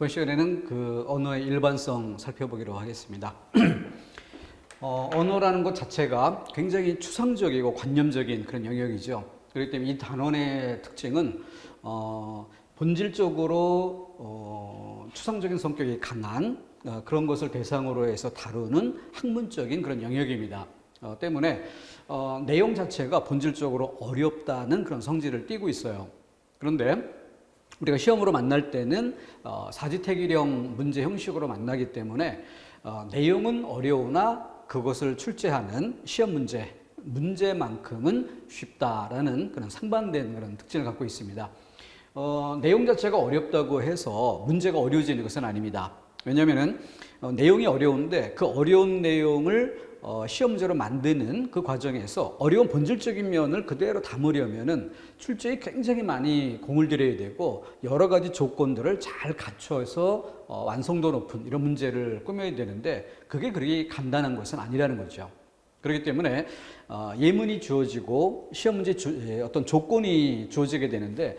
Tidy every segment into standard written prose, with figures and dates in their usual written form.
이번 시간에는 그 언어의 일반성 살펴보기로 하겠습니다. 언어라는 것 자체가 굉장히 추상적이고 관념적인 그런 영역이죠. 그렇기 때문에 이 단원의 특징은 본질적으로 추상적인 성격이 강한 그런 것을 대상으로 해서 다루는 학문적인 그런 영역입니다. 때문에 내용 자체가 본질적으로 어렵다는 그런 성질을 띠고 있어요. 그런데 우리가 시험으로 만날 때는 사지태기령 문제 형식으로 만나기 때문에 내용은 어려우나 그것을 출제하는 시험 문제만큼은 쉽다라는 그런 상반된 그런 특징을 갖고 있습니다. 내용 자체가 어렵다고 해서 문제가 어려워지는 것은 아닙니다. 왜냐하면 내용이 어려운데 그 어려운 내용을 시험 문제로 만드는 그 과정에서 어려운 본질적인 면을 그대로 담으려면은 출제에 굉장히 많이 공을 들여야 되고 여러 가지 조건들을 잘 갖춰서 완성도 높은 이런 문제를 꾸며야 되는데 그게 그렇게 간단한 것은 아니라는 거죠. 그렇기 때문에 예문이 주어지고 시험 문제 어떤 조건이 주어지게 되는데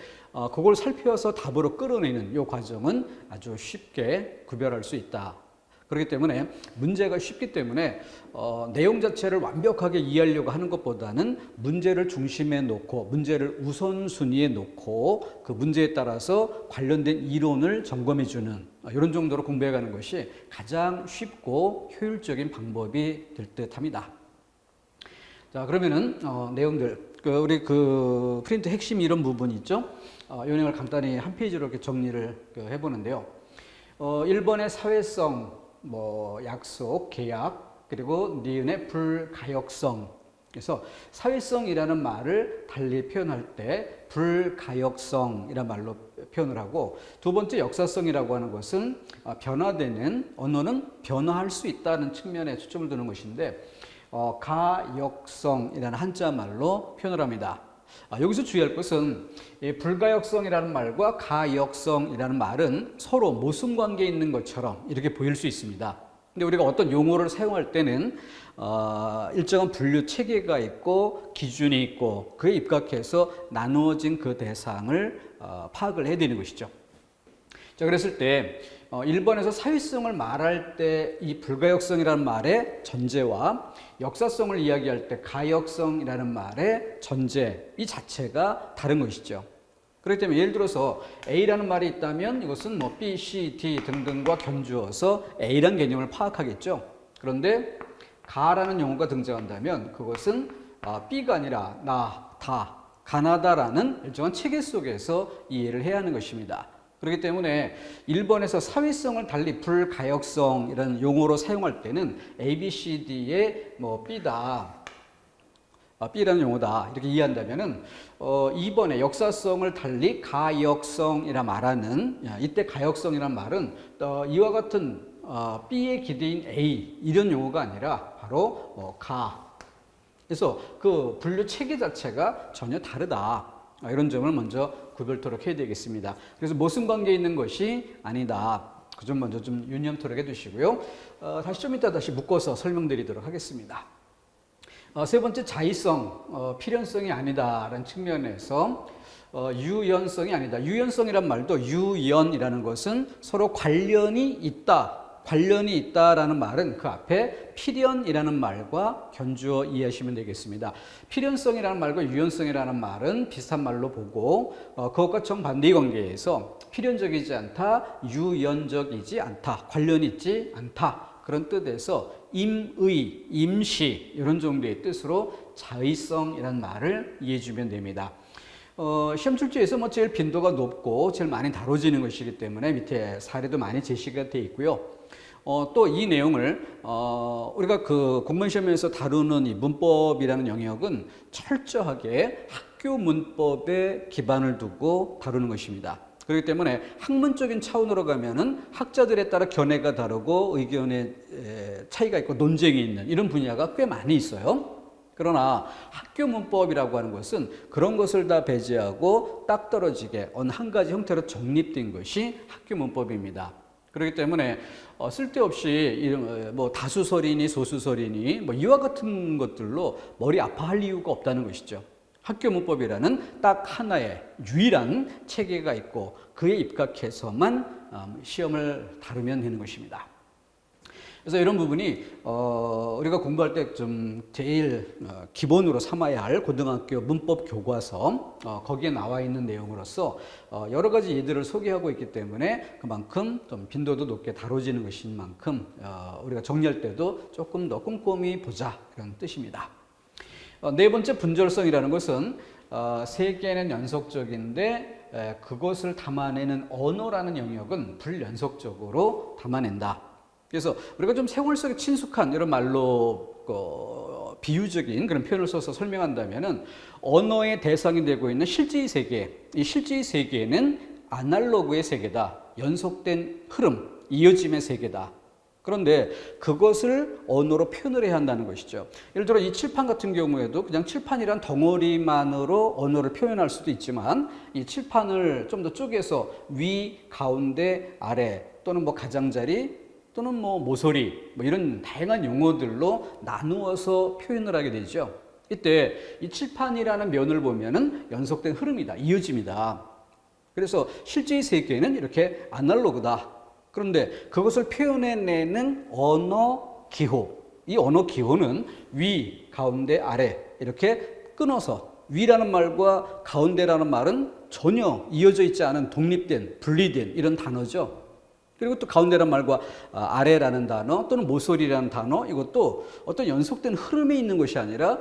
그걸 살펴서 답으로 끌어내는 이 과정은 아주 쉽게 구별할 수 있다. 그렇기 때문에 문제가 쉽기 때문에 내용 자체를 완벽하게 이해하려고 하는 것보다는 문제를 중심에 놓고 문제를 우선순위에 놓고 그 문제에 따라서 관련된 이론을 점검해 주는 이런 정도로 공부해 가는 것이 가장 쉽고 효율적인 방법이 될 듯합니다. 자, 그러면은 내용들 우리 그 프린트 핵심 이런 부분이 있죠. 이 내용을 간단히 한 페이지로 이렇게 정리를 해보는데요. 1번의 사회성, 약속, 계약, 그리고 니은의 불가역성. 그래서 사회성이라는 말을 달리 표현할 때 불가역성이라는 말로 표현을 하고, 두 번째 역사성이라고 하는 것은 변화되는 언어는 변화할 수 있다는 측면에 초점을 두는 것인데 가역성이라는 한자 말로 표현을 합니다. 여기서 주의할 것은 불가역성이라는 말과 가역성이라는 말은 서로 모순관계에 있는 것처럼 이렇게 보일 수 있습니다. 근데 우리가 어떤 용어를 사용할 때는 일정한 분류 체계가 있고 기준이 있고 그에 입각해서 나누어진 그 대상을 파악을 해야 되는 것이죠. 자, 그랬을 때 1번에서 사회성을 말할 때 이 불가역성이라는 말의 전제와 역사성을 이야기할 때 가역성이라는 말의 전제 이 자체가 다른 것이죠. 그렇기 때문에 예를 들어서 A라는 말이 있다면 이것은 B, C, D 등등과 견주어서 A라는 개념을 파악하겠죠. 그런데 가라는 용어가 등장한다면 그것은 B가 아니라 나, 다, 가나다라는 일정한 체계 속에서 이해를 해야 하는 것입니다. 그렇기 때문에 1번에서 사회성을 달리 불가역성이라는 용어로 사용할 때는 A, B, C, D의 B다, B라는 용어다 이렇게 이해한다면은 2번에 역사성을 달리 가역성이라 말하는 이때 가역성이란 말은 이와 같은 B의 기대인 A 이런 용어가 아니라 바로 가. 그래서 그 분류 체계 자체가 전혀 다르다. 이런 점을 먼저 구별토록 해야 되겠습니다. 그래서 모순관계에 있는 것이 아니다. 그 점 먼저 좀 유념토록 해두시고요. 다시 좀 이따 다시 묶어서 설명드리도록 하겠습니다. 세 번째 자의성, 필연성이 아니다라는 측면에서 유연성이 아니다. 유연성이란 말도 유연이라는 것은 서로 관련이 있다라는 말은 그 앞에 필연이라는 말과 견주어 이해하시면 되겠습니다. 필연성이라는 말과 유연성이라는 말은 비슷한 말로 보고 그것과 정반대의 관계에서 필연적이지 않다, 유연적이지 않다, 관련이 있지 않다 그런 뜻에서 임의, 임시 이런 정도의 뜻으로 자의성이라는 말을 이해해 주면 됩니다. 시험 출제에서 제일 빈도가 높고 제일 많이 다뤄지는 것이기 때문에 밑에 사례도 많이 제시가 되어 있고요. 또 이 내용을 우리가 그 공무원 시험에서 다루는 이 문법이라는 영역은 철저하게 학교 문법에 기반을 두고 다루는 것입니다. 그렇기 때문에 학문적인 차원으로 가면은 학자들에 따라 견해가 다르고 의견의 차이가 있고 논쟁이 있는 이런 분야가 꽤 많이 있어요. 그러나 학교 문법이라고 하는 것은 그런 것을 다 배제하고 딱 떨어지게 어느 한 가지 형태로 정립된 것이 학교 문법입니다. 그렇기 때문에 쓸데없이 이런 다수설이니 소수설이니 이와 같은 것들로 머리 아파할 이유가 없다는 것이죠. 학교 문법이라는 딱 하나의 유일한 체계가 있고 그에 입각해서만 시험을 다루면 되는 것입니다. 그래서 이런 부분이 우리가 공부할 때 좀 제일 기본으로 삼아야 할 고등학교 문법 교과서 거기에 나와 있는 내용으로서 여러 가지 예들을 소개하고 있기 때문에 그만큼 좀 빈도도 높게 다뤄지는 것인 만큼 우리가 정리할 때도 조금 더 꼼꼼히 보자 이런 뜻입니다. 네 번째 분절성이라는 것은 세계는 연속적인데 그것을 담아내는 언어라는 영역은 불연속적으로 담아낸다. 그래서 우리가 좀 생활 속에 친숙한 이런 말로 비유적인 그런 표현을 써서 설명한다면은 언어의 대상이 되고 있는 실제의 세계, 이 실제의 세계는 아날로그의 세계다. 연속된 흐름, 이어짐의 세계다. 그런데 그것을 언어로 표현을 해야 한다는 것이죠. 예를 들어 이 칠판 같은 경우에도 그냥 칠판이란 덩어리만으로 언어를 표현할 수도 있지만 이 칠판을 좀 더 쪼개서 위, 가운데, 아래 또는 뭐 가장자리 또는 뭐 모서리 뭐 이런 다양한 용어들로 나누어서 표현을 하게 되죠. 이때 이 칠판이라는 면을 보면은 연속된 흐름이다, 이어짐이다. 그래서 실제의 세계는 이렇게 아날로그다. 그런데 그것을 표현해내는 언어 기호, 이 언어 기호는 위, 가운데, 아래 이렇게 끊어서 위라는 말과 가운데라는 말은 전혀 이어져 있지 않은 독립된, 분리된 이런 단어죠. 그리고 또 가운데라는 말과 아래라는 단어 또는 모서리라는 단어 이것도 어떤 연속된 흐름에 있는 것이 아니라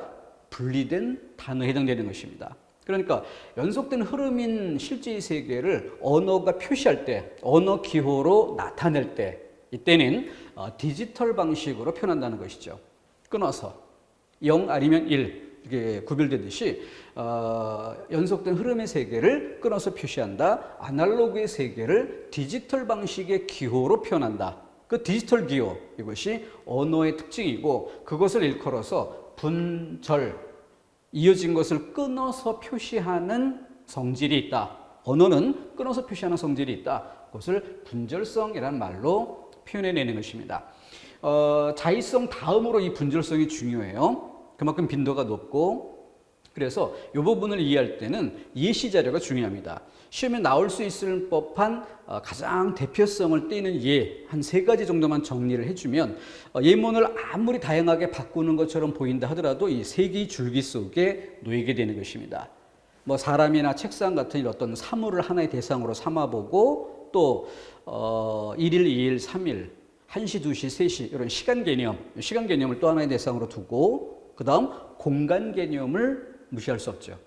분리된 단어에 해당되는 것입니다. 그러니까 연속된 흐름인 실제의 세계를 언어가 표시할 때, 언어 기호로 나타낼 때 이때는 디지털 방식으로 표현한다는 것이죠. 끊어서 0 아니면 1 이렇게 구별되듯이 연속된 흐름의 세계를 끊어서 표시한다. 아날로그의 세계를 디지털 방식의 기호로 표현한다. 그 디지털 기호 이것이 언어의 특징이고 그것을 일컬어서 분절, 이어진 것을 끊어서 표시하는 성질이 있다. 언어는 끊어서 표시하는 성질이 있다. 그것을 분절성이라는 말로 표현해내는 것입니다. 자의성 다음으로 이 분절성이 중요해요. 그만큼 빈도가 높고 그래서 이 부분을 이해할 때는 예시 자료가 중요합니다. 시험에 나올 수 있을 법한 가장 대표성을 띠는 예, 한 3가지 정도만 정리를 해주면 예문을 아무리 다양하게 바꾸는 것처럼 보인다 하더라도 이 3개의 줄기 속에 놓이게 되는 것입니다. 뭐 사람이나 책상 같은 어떤 사물을 하나의 대상으로 삼아보고 또 1일, 2일, 3일, 1시, 2시, 3시 이런 시간 개념을 또 하나의 대상으로 두고 그 다음 공간 개념을 무시할 수 없죠.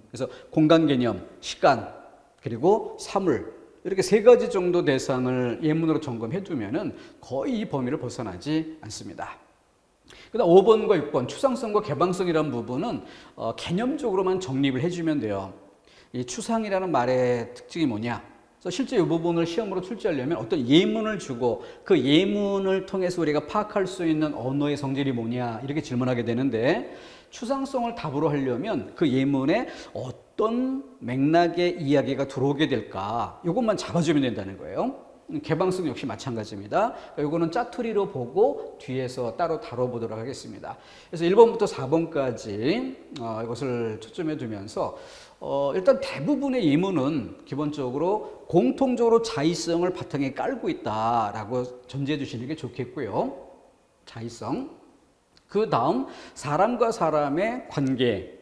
그래서 공간 개념, 시간, 그리고 사물 이렇게 3가지 정도 대상을 예문으로 점검해 두면은 거의 이 범위를 벗어나지 않습니다. 그다음 5번과 6번 추상성과 개방성이라는 부분은 개념적으로만 정립을 해주면 돼요. 이 추상이라는 말의 특징이 뭐냐? 그래서 실제 이 부분을 시험으로 출제하려면 어떤 예문을 주고 그 예문을 통해서 우리가 파악할 수 있는 언어의 성질이 뭐냐 이렇게 질문하게 되는데 추상성을 답으로 하려면 그 예문에 어떤 맥락의 이야기가 들어오게 될까 이것만 잡아주면 된다는 거예요. 개방성 역시 마찬가지입니다. 이거는 짜투리로 보고 뒤에서 따로 다뤄보도록 하겠습니다. 그래서 1번부터 4번까지 이것을 초점해 두면서 일단 대부분의 예문은 기본적으로 공통적으로 자의성을 바탕에 깔고 있다라고 전제해 주시는 게 좋겠고요. 자의성. 그 다음 사람과 사람의 관계,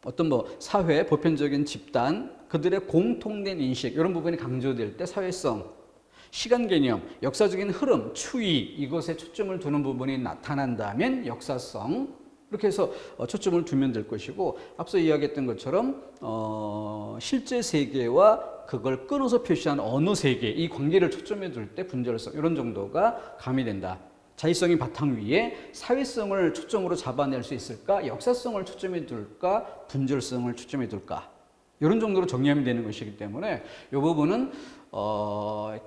어떤 뭐 사회, 보편적인 집단, 그들의 공통된 인식 이런 부분이 강조될 때 사회성, 시간 개념, 역사적인 흐름, 추이 이것에 초점을 두는 부분이 나타난다면 역사성 이렇게 해서 초점을 두면 될 것이고 앞서 이야기했던 것처럼 실제 세계와 그걸 끊어서 표시한 언어 세계 이 관계를 초점에 둘 때 분절성 이런 정도가 가미된다. 자의성이 바탕 위에 사회성을 초점으로 잡아낼 수 있을까? 역사성을 초점에 둘까? 분절성을 초점에 둘까? 이런 정도로 정리하면 되는 것이기 때문에 이 부분은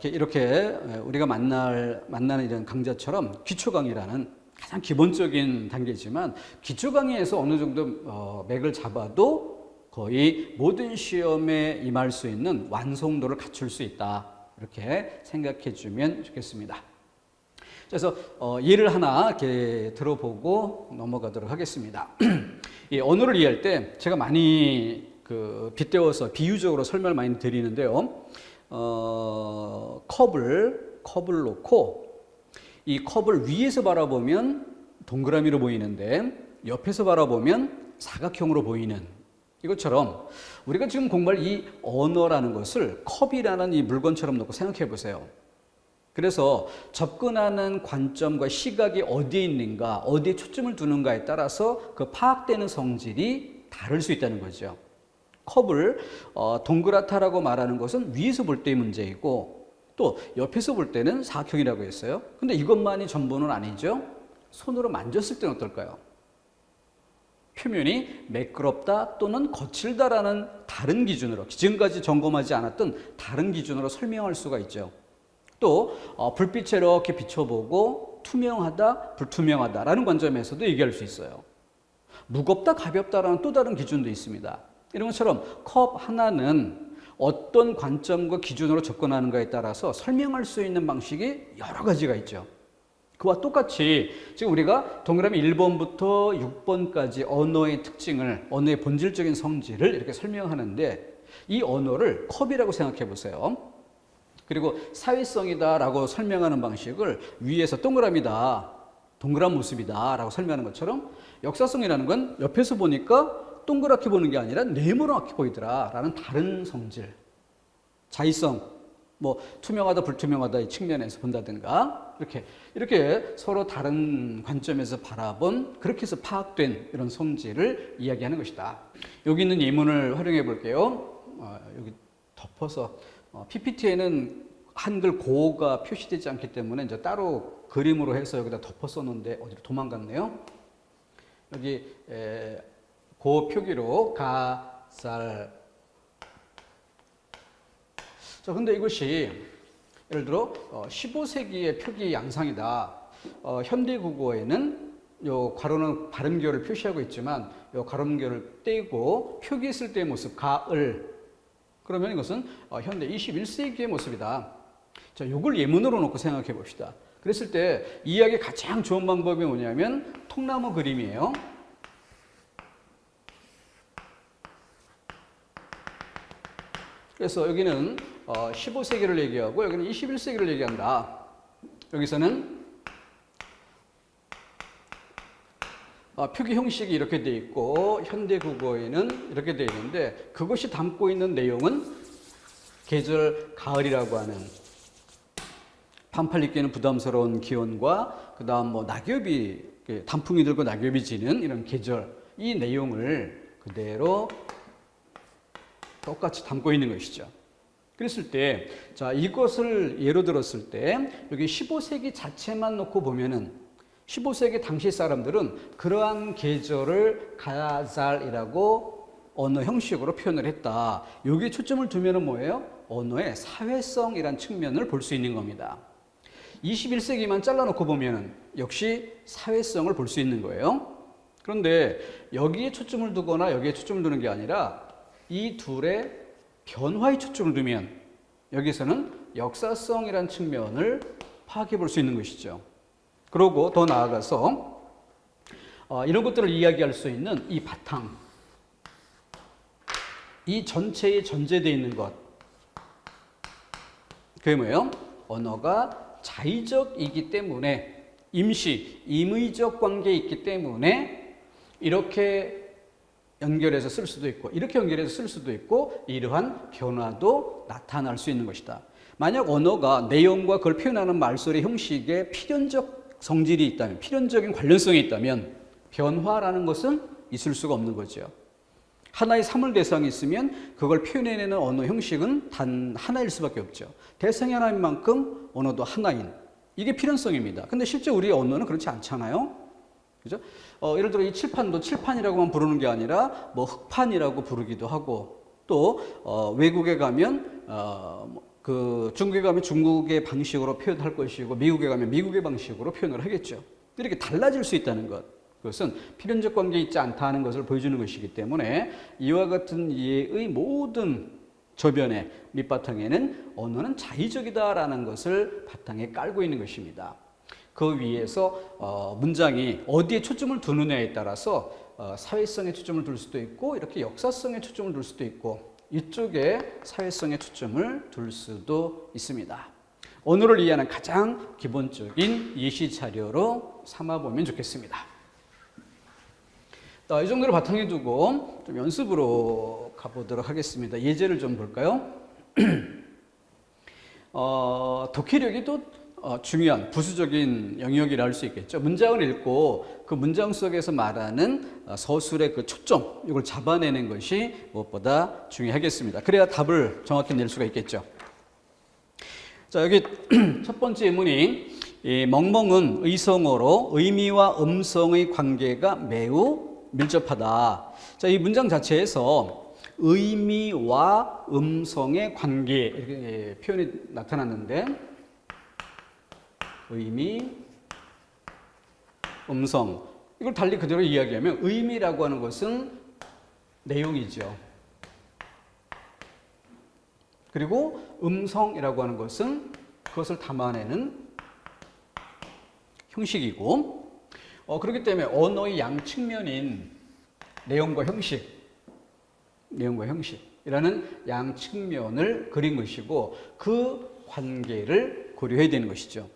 이렇게 우리가 만나는 이런 강좌처럼 기초 강의라는 가장 기본적인 단계지만 기초 강의에서 어느 정도 맥을 잡아도 거의 모든 시험에 임할 수 있는 완성도를 갖출 수 있다. 이렇게 생각해 주면 좋겠습니다. 그래서 예를 하나 이렇게 들어보고 넘어가도록 하겠습니다. 이 언어를 이해할 때 제가 많이 빗대어서 비유적으로 설명을 많이 드리는데요. 컵을 놓고 이 컵을 위에서 바라보면 동그라미로 보이는데 옆에서 바라보면 사각형으로 보이는 이것처럼 우리가 지금 공부할 이 언어라는 것을 컵이라는 이 물건처럼 놓고 생각해 보세요. 그래서 접근하는 관점과 시각이 어디에 있는가, 어디에 초점을 두는가에 따라서 그 파악되는 성질이 다를 수 있다는 거죠. 컵을 동그랗다라고 말하는 것은 위에서 볼 때의 문제이고 또 옆에서 볼 때는 사각형이라고 했어요. 근데 이것만이 전부는 아니죠. 손으로 만졌을 때는 어떨까요? 표면이 매끄럽다 또는 거칠다라는 다른 기준으로, 지금까지 점검하지 않았던 다른 기준으로 설명할 수가 있죠. 또 불빛에 이렇게 비춰보고 투명하다, 불투명하다라는 관점에서도 얘기할 수 있어요. 무겁다, 가볍다라는 또 다른 기준도 있습니다. 이런 것처럼 컵 하나는 어떤 관점과 기준으로 접근하는가에 따라서 설명할 수 있는 방식이 여러 가지가 있죠. 그와 똑같이 지금 우리가 동그라미 1번부터 6번까지 언어의 특징을, 언어의 본질적인 성질을 이렇게 설명하는데 이 언어를 컵이라고 생각해 보세요. 그리고 사회성이다라고 설명하는 방식을 위에서 동그라미다, 동그란 모습이다 라고 설명하는 것처럼 역사성이라는 건 옆에서 보니까 동그랗게 보는 게 아니라 네모나게 보이더라 라는 다른 성질, 자의성, 뭐 투명하다 불투명하다 이 측면에서 본다든가 이렇게 서로 다른 관점에서 바라본, 그렇게 해서 파악된 이런 성질을 이야기하는 것이다. 여기 있는 예문을 활용해 볼게요. 여기 덮어서 PPT에는 한글 고가 표시되지 않기 때문에 이제 따로 그림으로 해서 여기다 덮어 썼는데 어디로 도망갔네요. 여기 고 표기로 가살. 자, 근데 이것이 예를 들어 15세기의 표기 양상이다. 현대 국어에는 요 괄호는 발음결을 표시하고 있지만 요 발음결을 떼고 표기했을 때의 모습 가을. 그러면 이것은 현대 21세기의 모습이다. 자, 요걸 예문으로 놓고 생각해 봅시다. 그랬을 때 이해하기 가장 좋은 방법이 뭐냐면 통나무 그림이에요. 그래서 여기는 15세기를 얘기하고 여기는 21세기를 얘기한다. 여기서는 표기 형식이 이렇게 돼 있고 현대 국어에는 이렇게 돼 있는데 그것이 담고 있는 내용은 계절 가을이라고 하는 반팔 입기에는 부담스러운 기온과 그 다음 뭐 낙엽이 단풍이 들고 낙엽이 지는 이런 계절, 이 내용을 그대로 똑같이 담고 있는 것이죠. 그랬을 때, 자, 이것을 예로 들었을 때, 여기 15세기 자체만 놓고 보면은, 15세기 당시 사람들은 그러한 계절을 가잘이라고 언어 형식으로 표현을 했다. 여기에 초점을 두면은 뭐예요? 언어의 사회성이란 측면을 볼 수 있는 겁니다. 21세기만 잘라놓고 보면은 역시 사회성을 볼 수 있는 거예요. 그런데 여기에 초점을 두거나 여기에 초점을 두는 게 아니라 이 둘의 변화에 초점을 두면 여기서는 역사성이란 측면을 파악해 볼 수 있는 것이죠. 그리고 더 나아가서 이런 것들을 이야기할 수 있는 이 바탕, 이 전체에 전제되어 있는 것, 그게 뭐예요? 언어가 자의적이기 때문에 임의적 관계에 있기 때문에 이렇게 연결해서 쓸 수도 있고 이렇게 연결해서 쓸 수도 있고 이러한 변화도 나타날 수 있는 것이다. 만약 언어가 내용과 그걸 표현하는 말소리 형식에 필연적 성질이 있다면, 필연적인 관련성이 있다면 변화라는 것은 있을 수가 없는 거죠. 하나의 사물 대상이 있으면 그걸 표현해내는 언어 형식은 단 하나일 수밖에 없죠. 대상이 하나인 만큼 언어도 하나인, 이게 필연성입니다. 근데 실제 우리 언어는 그렇지 않잖아요. 그죠? 예를 들어 이 칠판도 칠판이라고만 부르는 게 아니라 뭐 흑판이라고 부르기도 하고 또 외국에 가면 그 중국에 가면 중국의 방식으로 표현할 것이고 미국에 가면 미국의 방식으로 표현을 하겠죠. 이렇게 달라질 수 있다는 것, 그것은 필연적 관계에 있지 않다는 것을 보여주는 것이기 때문에 이와 같은 이해의 모든 저변의 밑바탕에는 언어는 자의적이다라는 것을 바탕에 깔고 있는 것입니다. 그 위에서 문장이 어디에 초점을 두느냐에 따라서 사회성에 초점을 둘 수도 있고 이렇게 역사성에 초점을 둘 수도 있고 이쪽에 사회성의 초점을 둘 수도 있습니다. 언어를 이해하는 가장 기본적인 예시 자료로 삼아보면 좋겠습니다. 이 정도를 바탕에 두고 좀 연습으로 가보도록 하겠습니다. 예제를 좀 볼까요? 독해력이 또 중요한 부수적인 영역이라 할 수 있겠죠. 문장을 읽고 그 문장 속에서 말하는 서술의 그 초점, 이걸 잡아내는 것이 무엇보다 중요하겠습니다. 그래야 답을 정확히 낼 수가 있겠죠. 자, 여기 첫 번째 예문이 이 멍멍은 의성어로 의미와 음성의 관계가 매우 밀접하다. 자, 이 문장 자체에서 의미와 음성의 관계 이렇게 표현이 나타났는데 의미, 음성 이걸 달리 그대로 이야기하면 의미라고 하는 것은 내용이죠. 그리고 음성이라고 하는 것은 그것을 담아내는 형식이고 그렇기 때문에 언어의 양측면인 내용과 형식이라는 양측면을 그린 것이고 그 관계를 고려해야 되는 것이죠.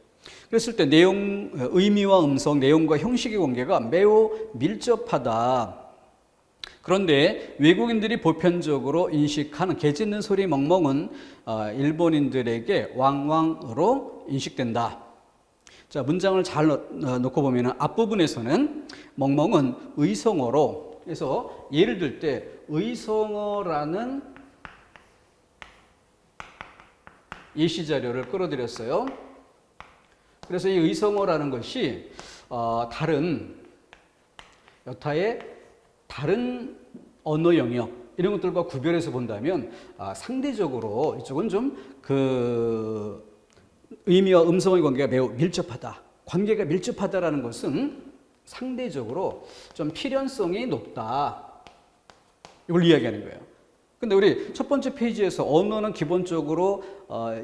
그랬을 때 의미와 음성, 내용과 형식의 관계가 매우 밀접하다. 그런데 외국인들이 보편적으로 인식하는 개 짖는 소리 멍멍은 일본인들에게 왕왕으로 인식된다. 자, 문장을 잘 놓고 보면 앞부분에서는 멍멍은 의성어로, 그래서 예를 들 때 의성어라는 예시 자료를 끌어들였어요. 그래서 이 의성어라는 것이 여타의 다른 언어 영역 이런 것들과 구별해서 본다면 상대적으로 이쪽은 좀 그 의미와 음성의 관계가 매우 밀접하다. 관계가 밀접하다라는 것은 상대적으로 좀 필연성이 높다. 이걸 이야기하는 거예요. 근데 우리 첫 번째 페이지에서 언어는 기본적으로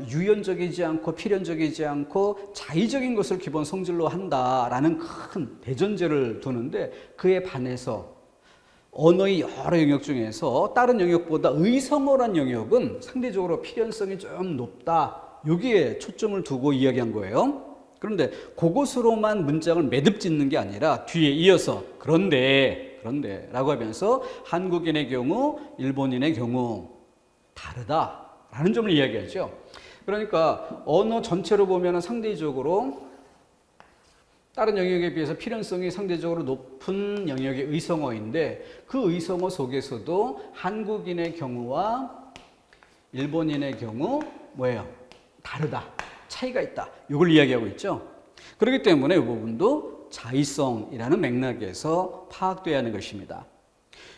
유연적이지 않고 필연적이지 않고 자의적인 것을 기본 성질로 한다라는 큰 대전제를 두는데 그에 반해서 언어의 여러 영역 중에서 다른 영역보다 의성어란 영역은 상대적으로 필연성이 좀 높다. 여기에 초점을 두고 이야기한 거예요. 그런데 그것으로만 문장을 매듭 짓는 게 아니라 뒤에 이어서 그런데 라고 하면서 한국인의 경우, 일본인의 경우 다르다라는 점을 이야기하죠. 그러니까 언어 전체로 보면 상대적으로 다른 영역에 비해서 필연성이 상대적으로 높은 영역의 의성어인데 그 의성어 속에서도 한국인의 경우와 일본인의 경우 뭐예요? 다르다. 차이가 있다. 이걸 이야기하고 있죠. 그렇기 때문에 이 부분도 자의성이라는 맥락에서 파악돼야 하는 것입니다.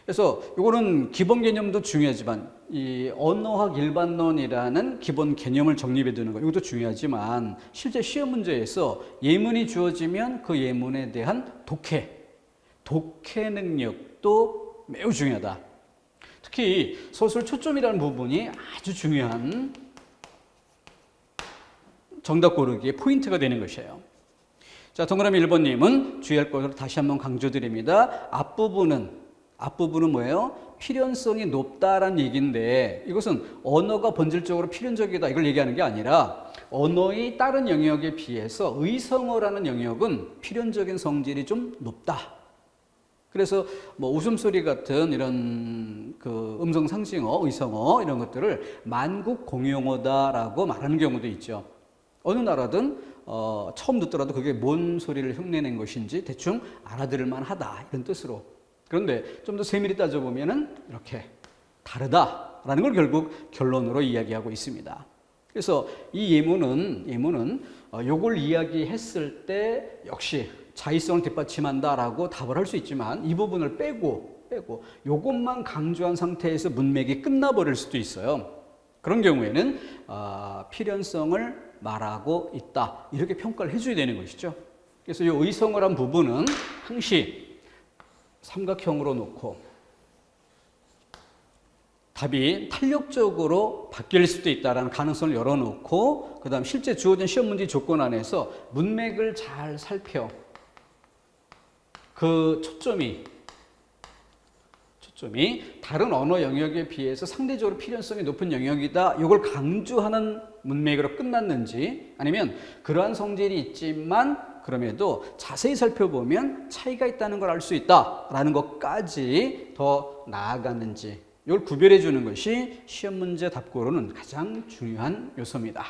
그래서 이거는 기본 개념도 중요하지만 이 언어학 일반론이라는 기본 개념을 정립해 두는 것 이것도 중요하지만 실제 시험 문제에서 예문이 주어지면 그 예문에 대한 독해 능력도 매우 중요하다. 특히 서술 초점이라는 부분이 아주 중요한 정답 고르기의 포인트가 되는 것이에요. 자, 동그라미 1번님은 주의할 것을 다시 한번 강조드립니다. 앞부분은 뭐예요? 필연성이 높다라는 얘기인데 이것은 언어가 본질적으로 필연적이다 이걸 얘기하는 게 아니라 언어의 다른 영역에 비해서 의성어라는 영역은 필연적인 성질이 좀 높다. 그래서 뭐 웃음소리 같은 이런 그 음성 상징어, 의성어 이런 것들을 만국 공용어다라고 말하는 경우도 있죠. 어느 나라든 처음 듣더라도 그게 뭔 소리를 흉내낸 것인지 대충 알아들을 만하다 이런 뜻으로. 그런데 좀 더 세밀히 따져보면은 이렇게 다르다라는 걸 결국 결론으로 이야기하고 있습니다. 그래서 이 예문은 요걸 이야기했을 때 역시 자의성을 뒷받침한다라고 답을 할 수 있지만 이 부분을 빼고 요것만 강조한 상태에서 문맥이 끝나버릴 수도 있어요. 그런 경우에는 필연성을 말하고 있다 이렇게 평가를 해줘야 되는 것이죠. 그래서 이 의성어란 부분은 항시 삼각형으로 놓고 답이 탄력적으로 바뀔 수도 있다는 가능성을 열어놓고 그 다음 실제 주어진 시험 문제 조건 안에서 문맥을 잘 살펴 그 초점이 초점이 다른 언어 영역에 비해서 상대적으로 필연성이 높은 영역이다. 이걸 강조하는 문맥으로 끝났는지 아니면 그러한 성질이 있지만 그럼에도 자세히 살펴보면 차이가 있다는 걸 알 수 있다라는 것까지 더 나아가는지 이걸 구별해 주는 것이 시험 문제 답고로는 가장 중요한 요소입니다.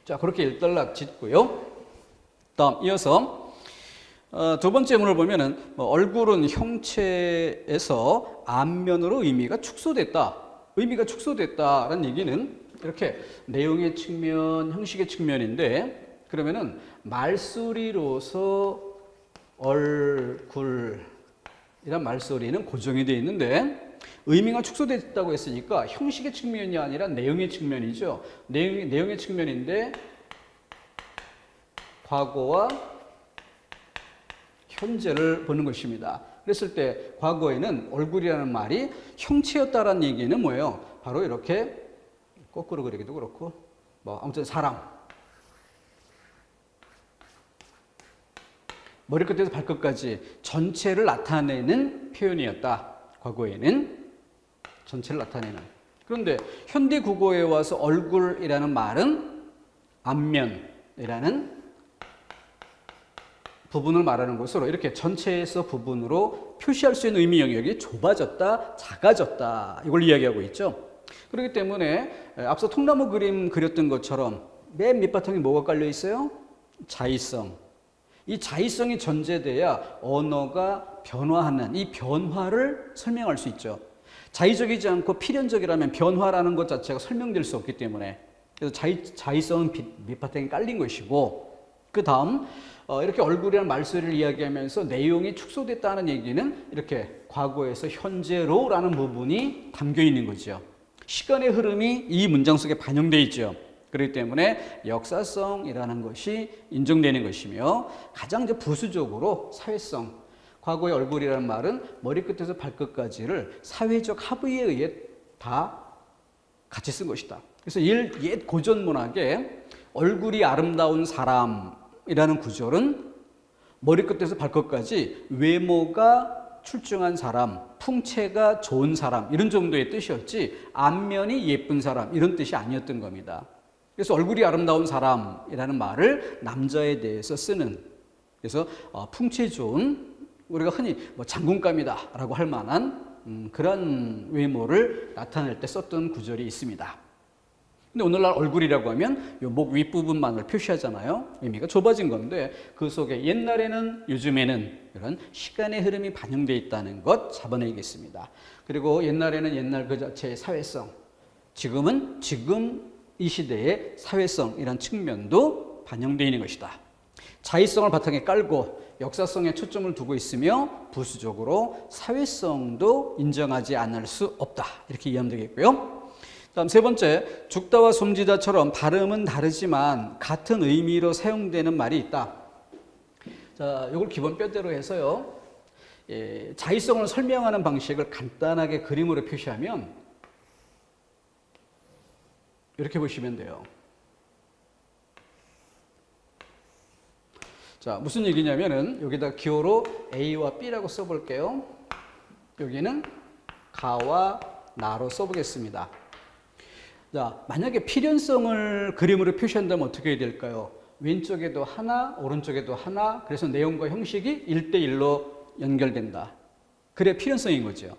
자, 그렇게 일단락 짓고요. 다음 이어서 두 번째 문을 보면은 얼굴은 형체에서 안면으로 의미가 축소됐다. 의미가 축소됐다라는 얘기는 이렇게 내용의 측면, 형식의 측면인데 그러면은 말소리로서 얼굴이란 말소리는 고정이 되어 있는데 의미가 축소됐다고 했으니까 형식의 측면이 아니라 내용의 측면이죠. 내용의 측면인데 과거와 현재를 보는 것입니다. 그랬을 때 과거에는 얼굴이라는 말이 형체였다라는 얘기는 뭐예요? 바로 이렇게 거꾸로 그리기도 그렇고 아무튼 사람 머리끝에서 발끝까지 전체를 나타내는 표현이었다. 과거에는 전체를 나타내는. 그런데 현대 국어에 와서 얼굴이라는 말은 안면이라는 부분을 말하는 것으로 이렇게 전체에서 부분으로 표시할 수 있는 의미 영역이 좁아졌다, 작아졌다. 이걸 이야기하고 있죠. 그렇기 때문에 앞서 통나무 그림 그렸던 것처럼 맨 밑바탕에 뭐가 깔려 있어요? 자의성. 이 자의성이 전제돼야 언어가 변화하는 이 변화를 설명할 수 있죠. 자의적이지 않고 필연적이라면 변화라는 것 자체가 설명될 수 없기 때문에 그래서 자의성은 밑바탕에 깔린 것이고 그 다음 이렇게 얼굴이라는 말소리를 이야기하면서 내용이 축소됐다는 얘기는 이렇게 과거에서 현재로라는 부분이 담겨 있는 거죠. 시간의 흐름이 이 문장 속에 반영되어 있죠. 그렇기 때문에 역사성이라는 것이 인정되는 것이며 가장 이제 부수적으로 사회성. 과거의 얼굴이라는 말은 머리끝에서 발끝까지를 사회적 합의에 의해 다 같이 쓴 것이다. 그래서 옛 고전 문학에 얼굴이 아름다운 사람이라는 구절은 머리끝에서 발끝까지 외모가 출중한 사람, 풍채가 좋은 사람 이런 정도의 뜻이었지 안면이 예쁜 사람 이런 뜻이 아니었던 겁니다. 그래서 얼굴이 아름다운 사람이라는 말을 남자에 대해서 쓰는 그래서 풍채 좋은 우리가 흔히 장군감이다라고 할 만한 그런 외모를 나타낼 때 썼던 구절이 있습니다. 근데 오늘날 얼굴이라고 하면 요 목 윗부분만을 표시하잖아요. 의미가 좁아진 건데 그 속에 옛날에는 요즘에는 이런 시간의 흐름이 반영되어 있다는 것 잡아내겠습니다. 그리고 옛날에는 옛날 그 자체의 사회성, 지금은 지금 이 시대의 사회성이란 측면도 반영되어 있는 것이다. 자의성을 바탕에 깔고 역사성에 초점을 두고 있으며 부수적으로 사회성도 인정하지 않을 수 없다. 이렇게 이해하면 되겠고요. 다음 세 번째, 죽다와 숨지다처럼 발음은 다르지만 같은 의미로 사용되는 말이 있다. 자, 이걸 기본 뼈대로 해서요. 자의성을 설명하는 방식을 간단하게 그림으로 표시하면 이렇게 보시면 돼요. 자, 무슨 얘기냐면은 여기다 기호로 A와 B라고 써볼게요. 여기는 가와 나로 써보겠습니다. 자, 만약에 필연성을 그림으로 표시한다면 어떻게 해야 될까요? 왼쪽에도 하나, 오른쪽에도 하나, 그래서 내용과 형식이 1대1로 연결된다. 그래 필연성인 거죠.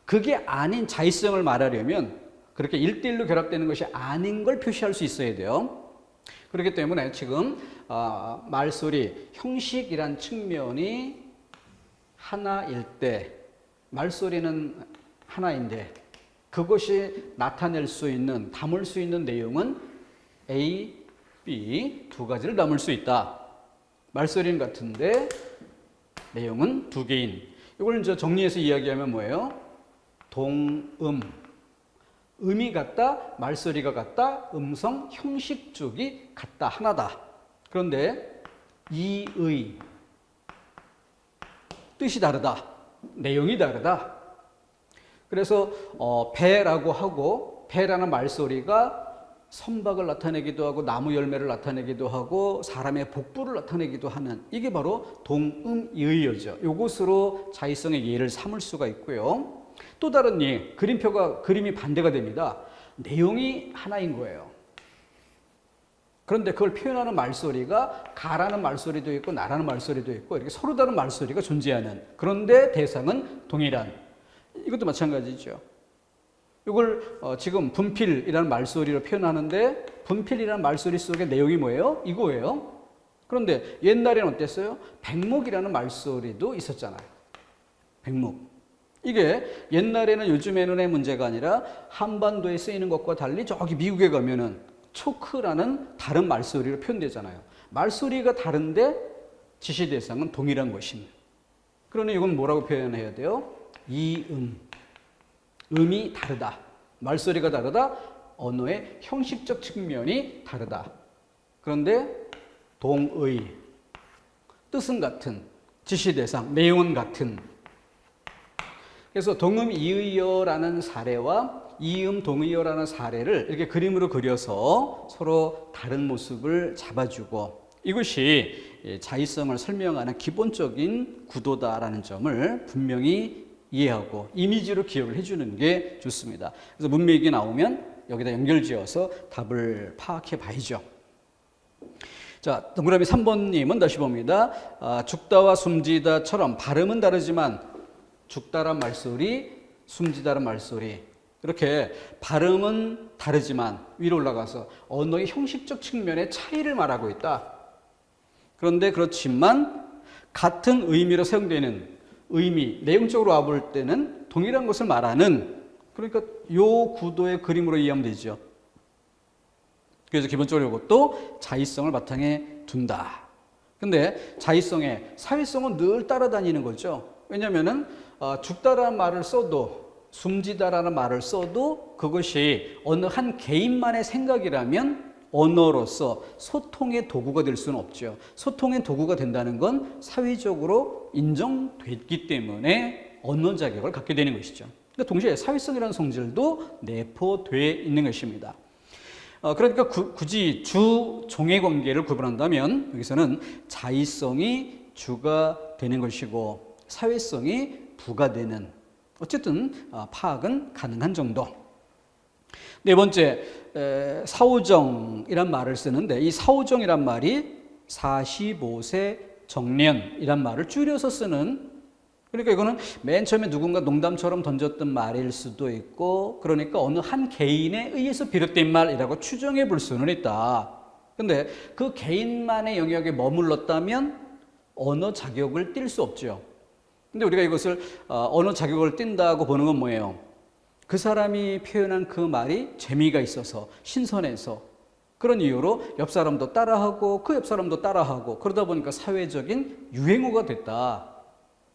그게 아닌 자의성을 말하려면 그렇게 1대1로 결합되는 것이 아닌 걸 표시할 수 있어야 돼요. 그렇기 때문에 지금 말소리, 형식이란 측면이 하나일 때 말소리는 하나인데 그것이 나타낼 수 있는, 담을 수 있는 내용은 A, B 두 가지를 담을 수 있다. 말소리는 같은데 내용은 두 개인. 이걸 이제 정리해서 이야기하면 뭐예요? 동음. 음이 같다, 말소리가 같다, 음성, 형식 쪽이 같다, 하나다. 그런데 이의 뜻이 다르다, 내용이 다르다. 그래서 배라고 하고 배라는 말소리가 선박을 나타내기도 하고 나무 열매를 나타내기도 하고 사람의 복부를 나타내기도 하는 이게 바로 동음이의어죠. 이것으로 자의성의 예를 삼을 수가 있고요. 또 다른 예, 그림이 반대가 됩니다. 내용이 하나인 거예요. 그런데 그걸 표현하는 말소리가 가라는 말소리도 있고 나라는 말소리도 있고 이렇게 서로 다른 말소리가 존재하는, 그런데 대상은 동일한, 이것도 마찬가지죠. 이걸 지금 분필이라는 말소리로 표현하는데 분필이라는 말소리 속의 내용이 뭐예요? 이거예요. 그런데 옛날에는 어땠어요? 백목이라는 말소리도 있었잖아요. 백목. 이게 옛날에는 요즘에는의 문제가 아니라 한반도에 쓰이는 것과 달리 저기 미국에 가면은 초크라는 다른 말소리로 표현되잖아요. 말소리가 다른데 지시 대상은 동일한 것입니다. 그러니 이건 뭐라고 표현해야 돼요? 이음. 음이 다르다. 말소리가 다르다. 언어의 형식적 측면이 다르다. 그런데 동의. 뜻은 같은. 지시 대상. 내용은 같은. 그래서 동음 이의어라는 사례와 이음 동의어라는 사례를 이렇게 그림으로 그려서 서로 다른 모습을 잡아주고, 이것이 자의성을 설명하는 기본적인 구도다라는 점을 분명히 이해하고 이미지로 기억을 해주는 게 좋습니다. 그래서 문맥이 나오면 여기다 연결지어서 답을 파악해 봐야죠. 자, 동그라미 3번님은 다시 봅니다. 죽다와 숨지다처럼 발음은 다르지만 죽다란 말소리, 숨지다란 말소리, 이렇게 발음은 다르지만 위로 올라가서 언어의 형식적 측면의 차이를 말하고 있다. 그런데 그렇지만 같은 의미로 사용되는 의미, 내용적으로 와볼 때는 동일한 것을 말하는, 그러니까 요 구도의 그림으로 이해하면 되죠. 그래서 기본적으로 이것도 자의성을 바탕에 둔다. 근데 자의성의 사회성은 늘 따라다니는 거죠. 왜냐면은 죽다라는 말을 써도 숨지다라는 말을 써도 그것이 어느 한 개인만의 생각이라면 언어로서 소통의 도구가 될 수는 없죠. 소통의 도구가 된다는 건 사회적으로 인정됐기 때문에 언어 자격을 갖게 되는 것이죠. 그러니까 동시에 사회성이라는 성질도 내포되어 있는 것입니다. 그러니까 굳이 주, 종의 관계를 구분한다면 여기서는 자의성이 주가 되는 것이고 사회성이 부가 되는, 어쨌든 파악은 가능한 정도. 네 번째, 사오정이란 말을 쓰는데 이 사오정이란 말이 45세 정년이란 말을 줄여서 쓰는, 그러니까 이거는 맨 처음에 누군가 농담처럼 던졌던 말일 수도 있고, 그러니까 어느 한 개인에 의해서 비롯된 말이라고 추정해 볼 수는 있다. 근데 그 개인만의 영역에 머물렀다면 언어 자격을 띨 수 없죠. 근데 우리가 이것을 언어 자격을 띈다고 보는 건 뭐예요? 그 사람이 표현한 그 말이 재미가 있어서 신선해서 그런 이유로 옆 사람도 따라하고 그 옆 사람도 따라하고 그러다 보니까 사회적인 유행어가 됐다.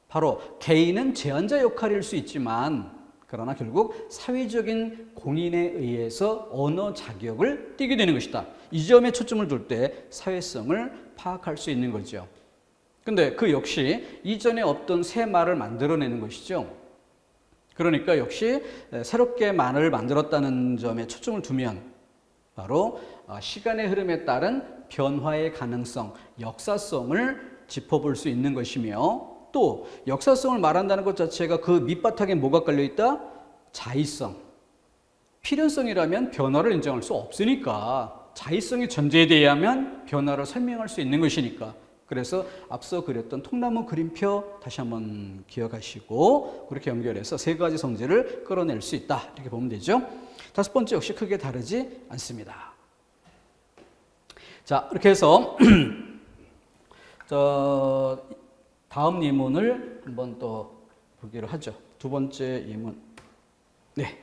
바로 개인은 제한자 역할일 수 있지만 그러나 결국 사회적인 공인에 의해서 언어 자격을 띠게 되는 것이다. 이 점에 초점을 둘 때 사회성을 파악할 수 있는 거죠. 근데 그 역시 이전에 없던 새 말을 만들어내는 것이죠. 그러니까 역시 새롭게 말을 만들었다는 점에 초점을 두면 바로 시간의 흐름에 따른 변화의 가능성, 역사성을 짚어볼 수 있는 것이며, 또 역사성을 말한다는 것 자체가 그 밑바탕에 뭐가 깔려있다? 자의성. 필연성이라면 변화를 인정할 수 없으니까 자의성이 전제되어야만 변화를 설명할 수 있는 것이니까. 그래서 앞서 그렸던 통나무 그림표 다시 한번 기억하시고 그렇게 연결해서 세 가지 성질을 끌어낼 수 있다. 이렇게 보면 되죠. 다섯 번째 역시 크게 다르지 않습니다. 자, 이렇게 해서 다음 예문을 한번 또 보기로 하죠. 두 번째 예문. 네.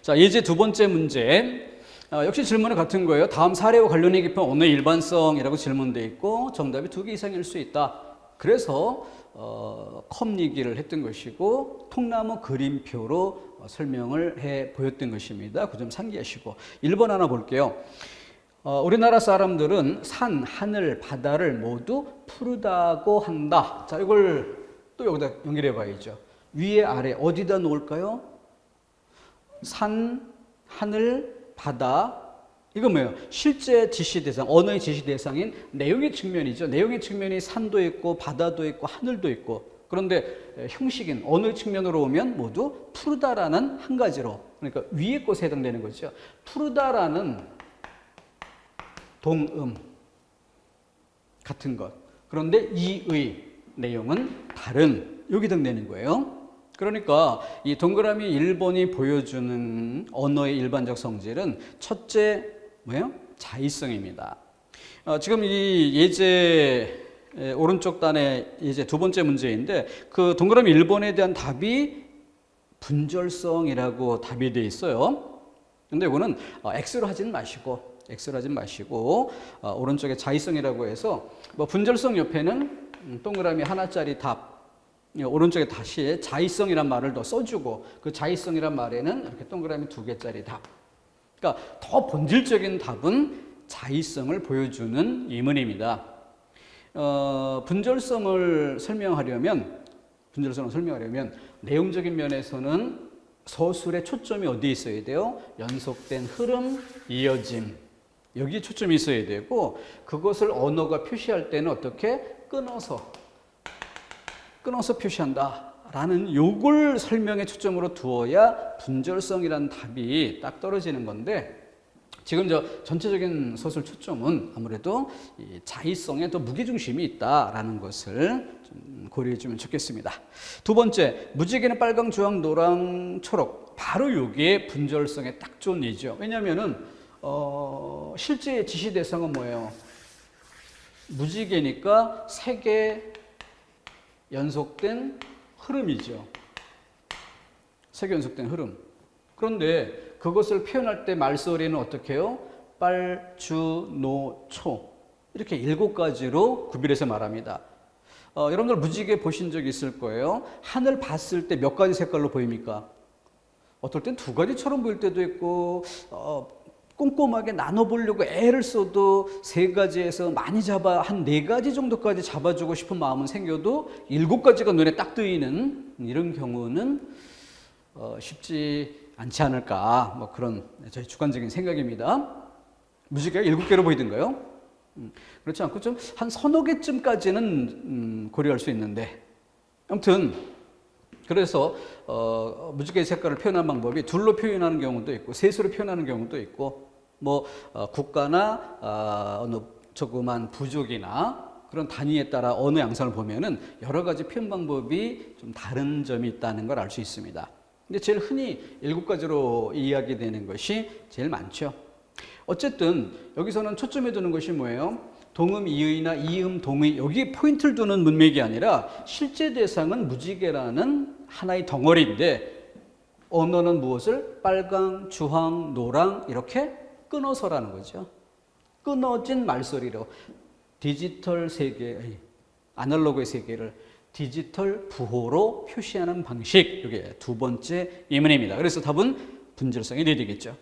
자, 예제 두 번째 문제. 역시 질문은 같은 거예요. 다음 사례와 관련이 깊은 언어의 일반성이라고 질문되어 있고 정답이 2개 이상일 수 있다. 그래서 컵 얘기를 했던 것이고 통나무 그림표로 설명을 해 보였던 것입니다. 그 점 상기하시고 1번 하나 볼게요. 우리나라 사람들은 산, 하늘, 바다를 모두 푸르다고 한다. 자, 이걸 또 여기다 연결해 봐야죠. 위에 아래 어디다 놓을까요? 산, 하늘, 바다. 이건 뭐예요? 실제 지시 대상, 언어의 지시 대상인 내용의 측면이죠. 내용의 측면이 산도 있고 바다도 있고 하늘도 있고. 그런데 형식인 언어의 측면으로 오면 모두 푸르다라는 한 가지로, 그러니까 위의 것에 해당되는 거죠. 푸르다라는 동음 같은 것. 그런데 이의 내용은 다른, 여기 해당되는 거예요. 그러니까 이 동그라미 1번이 보여주는 언어의 일반적 성질은 첫째 뭐예요? 자의성입니다. 지금 이 예제 오른쪽 단의 예제 두 번째 문제인데 그 동그라미 1번에 대한 답이 분절성이라고 답이 되어 있어요. 근데 이거는 X로 하진 마시고 오른쪽에 자의성이라고 해서 뭐 분절성 옆에는 동그라미 하나짜리 답, 오른쪽에 다시 자의성이란 말을 더 써주고 그 자의성이란 말에는 이렇게 동그라미 2개짜리 답. 그러니까 더 본질적인 답은 자의성을 보여주는 예문입니다. 분절성을 설명하려면 내용적인 면에서는 서술의 초점이 어디에 있어야 돼요? 연속된 흐름, 이어짐. 여기에 초점이 있어야 되고 그것을 언어가 표시할 때는 어떻게 끊어서 표시한다라는 요걸 설명의 초점으로 두어야 분절성이라는 답이 딱 떨어지는 건데 지금 전체적인 서술 초점은 아무래도 이 자의성에 더 무게중심이 있다라는 것을 좀 고려해 주면 좋겠습니다. 두 번째, 무지개는 빨강, 주황, 노랑, 초록. 바로 요게 분절성에 딱 좋은 예죠. 왜냐면은 실제 지시 대상은 뭐예요? 무지개니까 3개 연속된 흐름이죠. 3개 연속된 흐름. 그런데 그것을 표현할 때 말소리는 어떻게 해요? 빨, 주, 노, 초. 이렇게 7가지로 구별해서 말합니다. 여러분들 무지개 보신 적 있을 거예요. 하늘 봤을 때 몇 가지 색깔로 보입니까? 어떨 땐 2가지처럼 보일 때도 있고 꼼꼼하게 나눠보려고 애를 써도 3가지에서 많이 잡아 한 4가지 정도까지 잡아주고 싶은 마음은 생겨도 7가지가 눈에 딱 뜨이는 이런 경우는 쉽지 않지 않을까, 뭐 그런 저희 주관적인 생각입니다. 무지개가 7개로 보이던가요? 그렇지 않고 좀 한 서너 개쯤까지는 고려할 수 있는데 아무튼 그래서 무지개 색깔을 표현하는 방법이 둘로 표현하는 경우도 있고 셋으로 표현하는 경우도 있고 뭐 국가나 어느 조그만 부족이나 그런 단위에 따라 언어 양상을 보면은 여러 가지 표현 방법이 좀 다른 점이 있다는 걸 알 수 있습니다. 근데 제일 흔히 7가지로 이야기되는 것이 제일 많죠. 어쨌든 여기서는 초점에 두는 것이 뭐예요? 동음 이의나 이음 동의, 여기에 포인트를 두는 문맥이 아니라 실제 대상은 무지개라는 하나의 덩어리인데 언어는 무엇을? 빨강, 주황, 노랑 이렇게 끊어서라는 거죠. 끊어진 말소리로 디지털 세계, 아날로그의 세계를 디지털 부호로 표시하는 방식, 이게 두 번째 예문입니다. 그래서 답은 분절성이 되겠죠.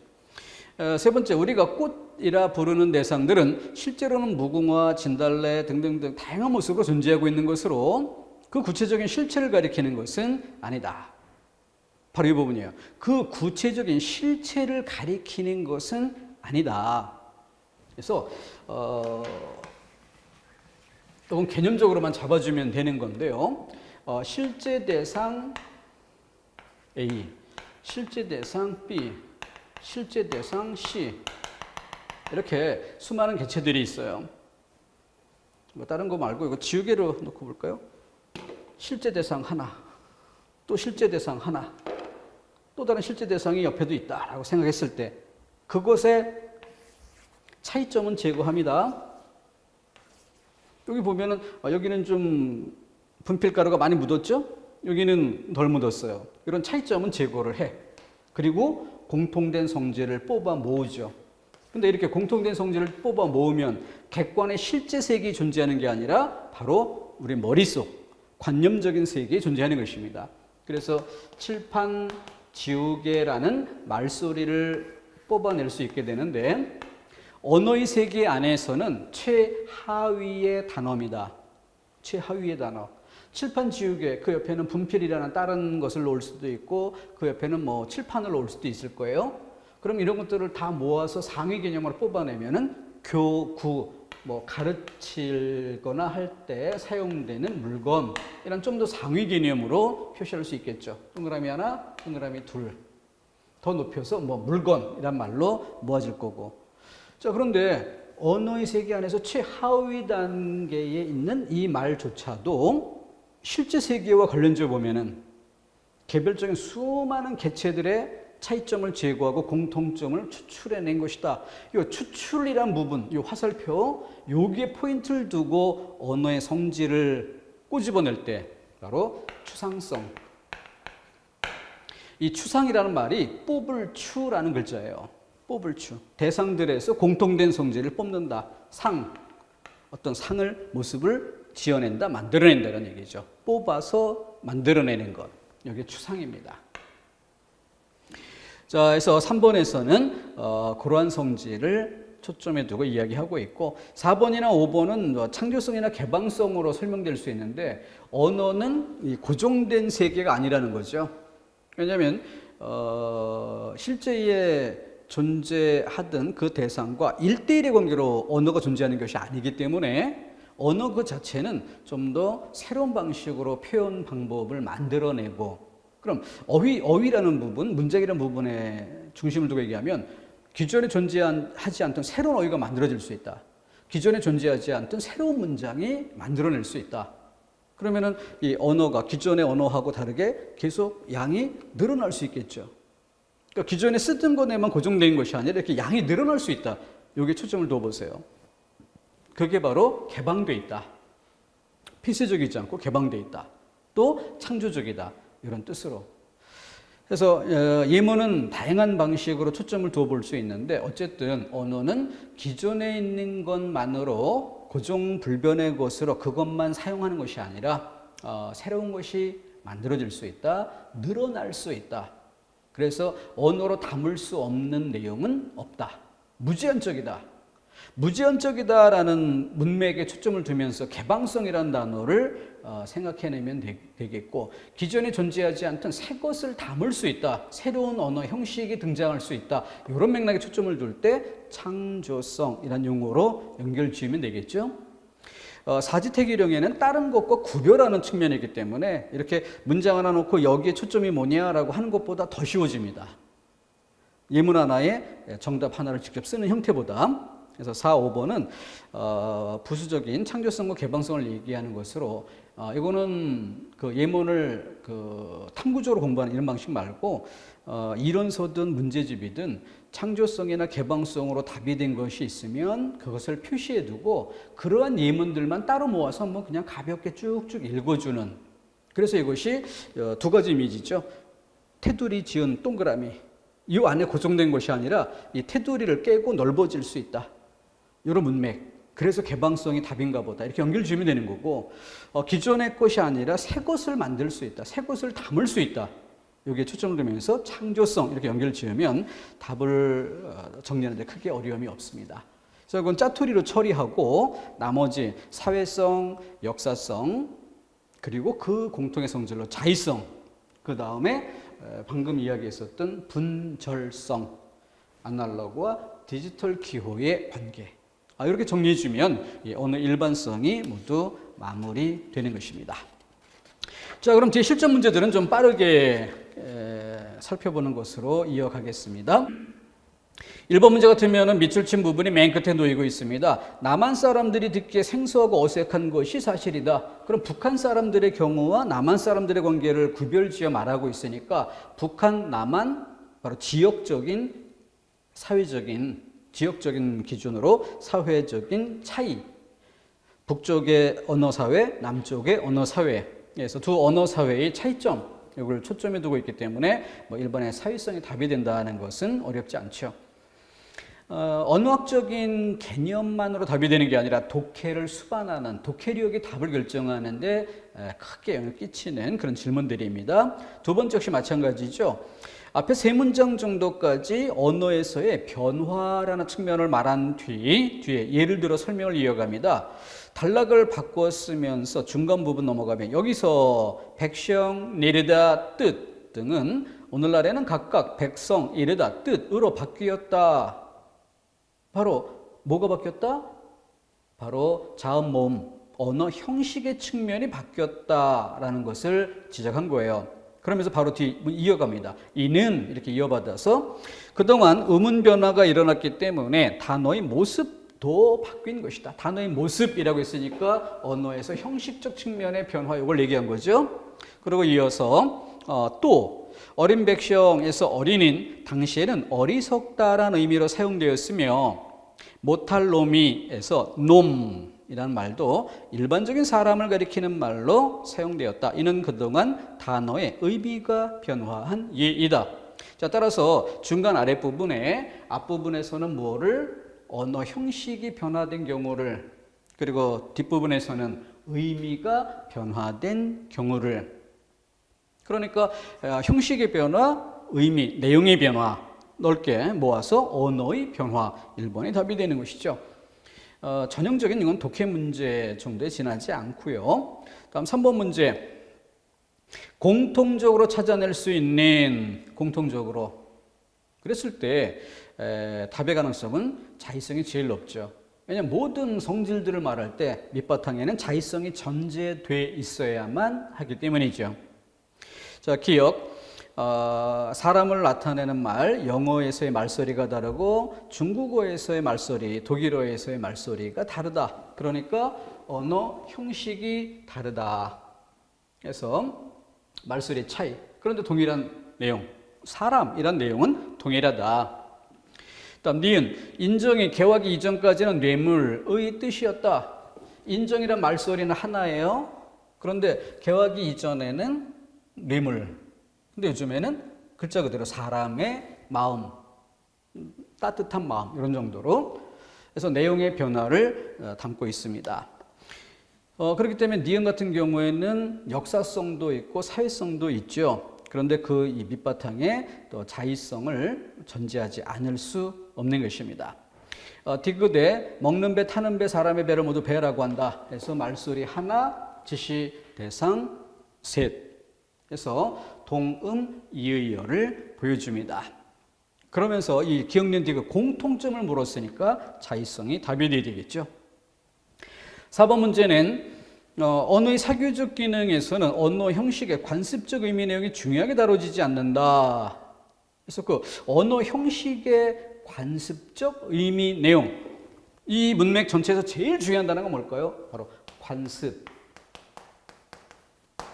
세 번째, 우리가 꽃이라 부르는 대상들은 실제로는 무궁화, 진달래 등등등 다양한 모습으로 존재하고 있는 것으로 그 구체적인 실체를 가리키는 것은 아니다. 바로 이 부분이에요. 그 구체적인 실체를 가리키는 것은 아니다. 그래서 조금 개념적으로만 잡아주면 되는 건데요. 실제 대상 A, 실제 대상 B, 실제 대상 C 이렇게 수많은 개체들이 있어요. 뭐 다른 거 말고 이거 지우개로 놓고 볼까요? 실제 대상 하나, 또 실제 대상 하나, 또 다른 실제 대상이 옆에도 있다라고 생각했을 때 그것의 차이점은 제거합니다. 여기 보면은 여기는 좀 분필가루가 많이 묻었죠? 여기는 덜 묻었어요. 이런 차이점은 제거를 해. 그리고 공통된 성질을 뽑아 모으죠. 근데 이렇게 공통된 성질을 뽑아 모으면 객관의 실제 세계에 존재하는 게 아니라 바로 우리 머릿속 관념적인 세계에 존재하는 것입니다. 그래서 칠판 지우개라는 말소리를 뽑아낼 수 있게 되는데 언어의 세계 안에서는 최하위의 단어입니다. 최하위의 단어. 칠판 지우개, 그 옆에는 분필이라는 다른 것을 놓을 수도 있고 그 옆에는 뭐 칠판을 놓을 수도 있을 거예요. 그럼 이런 것들을 다 모아서 상위 개념으로 뽑아내면은 교구, 뭐 가르치거나 할 때 사용되는 물건, 이런 좀 더 상위 개념으로 표시할 수 있겠죠. 동그라미 하나, 동그라미 둘. 더 높여서 뭐 물건이란 말로 모아질 거고. 자, 그런데 언어의 세계 안에서 최하위 단계에 있는 이 말조차도 실제 세계와 관련지어 보면은 개별적인 수많은 개체들의 차이점을 제거하고 공통점을 추출해낸 것이다. 이 추출이란 부분, 이 화살표, 여기에 포인트를 두고 언어의 성질을 꼬집어낼 때 바로 추상성. 이 추상이라는 말이 뽑을 추라는 글자예요. 뽑을 추. 대상들에서 공통된 성질을 뽑는다. 상, 어떤 상을, 모습을 지어낸다, 만들어낸다는 얘기죠. 뽑아서 만들어내는 것. 여기 추상입니다. 자, 그래서 3번에서는 그러한 성질을 초점에 두고 이야기하고 있고, 4번이나 5번은 창조성이나 개방성으로 설명될 수 있는데, 언어는 이 고정된 세계가 아니라는 거죠. 왜냐하면 실제에 존재하던 그 대상과 1대1의 관계로 언어가 존재하는 것이 아니기 때문에 언어 그 자체는 좀 더 새로운 방식으로 표현 방법을 만들어내고, 그럼 어휘라는 부분, 문장이라는 부분에 중심을 두고 얘기하면 기존에 존재하지 않던 새로운 어휘가 만들어질 수 있다. 기존에 존재하지 않던 새로운 문장이 만들어낼 수 있다. 그러면은 이 언어가 기존의 언어하고 다르게 계속 양이 늘어날 수 있겠죠. 그러니까 기존에 쓰던 것에만 고정된 것이 아니라 이렇게 양이 늘어날 수 있다. 여기에 초점을 둬보세요. 그게 바로 개방돼 있다. 폐쇄적이지 않고 개방돼 있다. 또 창조적이다. 이런 뜻으로. 그래서 예문은 다양한 방식으로 초점을 둬볼 수 있는데, 어쨌든 언어는 기존에 있는 것만으로 고정불변의 것으로 그것만 사용하는 것이 아니라 새로운 것이 만들어질 수 있다. 늘어날 수 있다. 그래서 언어로 담을 수 없는 내용은 없다. 무제한적이다. 무제한적이다라는 문맥에 초점을 두면서 개방성이라는 단어를 생각해내면 되겠고, 기존에 존재하지 않던 새 것을 담을 수 있다. 새로운 언어 형식이 등장할 수 있다. 이런 맥락에 초점을 둘 때 창조성이라는 용어로 연결 지으면 되겠죠. 사지태기령에는 다른 것과 구별하는 측면이 있기 때문에 이렇게 문장 하나 놓고 여기에 초점이 뭐냐라고 하는 것보다 더 쉬워집니다. 예문 하나에 정답 하나를 직접 쓰는 형태보다. 그래서 4, 5번은 부수적인 창조성과 개방성을 얘기하는 것으로, 이거는 그 예문을 그 탐구적으로 공부하는 이런 방식 말고 이론서든 문제집이든 창조성이나 개방성으로 답이 된 것이 있으면 그것을 표시해 두고 그러한 예문들만 따로 모아서 한번 그냥 가볍게 쭉쭉 읽어주는, 그래서 이것이 두 가지 이미지죠. 테두리 지은 동그라미, 이 안에 고정된 것이 아니라 이 테두리를 깨고 넓어질 수 있다. 이런 문맥. 그래서 개방성이 답인가 보다. 이렇게 연결 지으면 되는 거고, 기존의 것이 아니라 새 것을 만들 수 있다. 새 것을 담을 수 있다. 여기에 초점을 두면서 창조성 이렇게 연결 지으면 답을 정리하는 데 크게 어려움이 없습니다. 그래서 이건 짜투리로 처리하고 나머지 사회성, 역사성, 그리고 그 공통의 성질로 자의성, 그 다음에 방금 이야기했었던 분절성, 아날로그와 디지털 기호의 관계. 이렇게 정리해주면 언어 일반성이 모두 마무리되는 것입니다. 자, 그럼 제 실전 문제들은 좀 빠르게 살펴보는 것으로 이어가겠습니다. 1번 문제 같으면 밑줄 친 부분이 맨 끝에 놓이고 있습니다. 남한 사람들이 듣기에 생소하고 어색한 것이 사실이다. 그럼 북한 사람들의 경우와 남한 사람들의 관계를 구별지어 말하고 있으니까 북한, 남한, 바로 지역적인, 사회적인, 지역적인 기준으로 사회적인 차이. 북쪽의 언어사회, 남쪽의 언어사회에서 두 언어사회의 차이점, 이걸 초점에 두고 있기 때문에 1번의 사회성이 답이 된다는 것은 어렵지 않죠. 언어학적인 개념만으로 답이 되는 게 아니라 독해를 수반하는 독해력이 답을 결정하는데 크게 영향을 끼치는 그런 질문들입니다. 두 번째 역시 마찬가지죠. 앞에 세 문장 정도까지 언어에서의 변화라는 측면을 말한 뒤에 예를 들어 설명을 이어갑니다. 단락을 바꿔 쓰면서 중간 부분 넘어가면 여기서 백성, 내리다, 뜻 등은 오늘날에는 각각 백성, 이르다, 뜻으로 바뀌었다. 바로 뭐가 바뀌었다? 바로 자음, 모음, 언어 형식의 측면이 바뀌었다라는 것을 지적한 거예요. 그러면서 바로 이어갑니다. 이는 이렇게 이어받아서 그동안 의문 변화가 일어났기 때문에 단어의 모습도 바뀐 것이다. 단어의 모습이라고 했으니까 언어에서 형식적 측면의 변화, 이걸 얘기한 거죠. 그리고 이어서 또 어린 백성에서 어린인, 당시에는 어리석다라는 의미로 사용되었으며 못할 놈이에서 놈이라는 말도 일반적인 사람을 가리키는 말로 사용되었다. 이는 그동안 단어의 의미가 변화한 예이다. 자, 따라서 중간 아랫부분에 앞부분에서는 뭐를 언어 형식이 변화된 경우를, 그리고 뒷부분에서는 의미가 변화된 경우를, 그러니까 형식의 변화, 의미, 내용의 변화 넓게 모아서 언어의 변화, 1번이 답이 되는 것이죠. 전형적인 이건 독해 문제 정도에 지나지 않고요. 다음 3번 문제. 공통적으로 찾아낼 수 있는, 공통적으로 그랬을 때 답의 가능성은 자의성이 제일 높죠. 왜냐하면 모든 성질들을 말할 때 밑바탕에는 자의성이 전제돼 있어야만 하기 때문이죠. 자, 기억. 사람을 나타내는 말, 영어에서의 말소리가 다르고 중국어에서의 말소리, 독일어에서의 말소리가 다르다. 그러니까 언어 형식이 다르다. 그래서 말소리의 차이. 그런데 동일한 내용, 사람이란 내용은 동일하다. 다음 니은. 인정이 개화기 이전까지는 뇌물의 뜻이었다. 인정이란 말소리는 하나예요. 그런데 개화기 이전에는 뇌물. 근데 요즘에는 글자 그대로 사람의 마음, 따뜻한 마음, 이런 정도로 그래서 내용의 변화를 담고 있습니다. 그렇기 때문에 니은 같은 경우에는 역사성도 있고 사회성도 있죠. 그런데 그 이 밑바탕에 또 자의성을 전제하지 않을 수 없는 것입니다. 디귿에 먹는 배, 타는 배, 사람의 배를 모두 배라고 한다. 그래서 말소리 하나, 지시 대상 셋. 그래서 동음 이의어를 보여줍니다. 그러면서 이 기억년 디귿 공통점을 물었으니까 자의성이 답이 되겠죠. 4번 문제는 언어의 사교적 기능에서는 언어 형식의 관습적 의미 내용이 중요하게 다뤄지지 않는다. 그래서 그 언어 형식의 관습적 의미 내용, 이 문맥 전체에서 제일 중요한 단어가 뭘까요? 바로 관습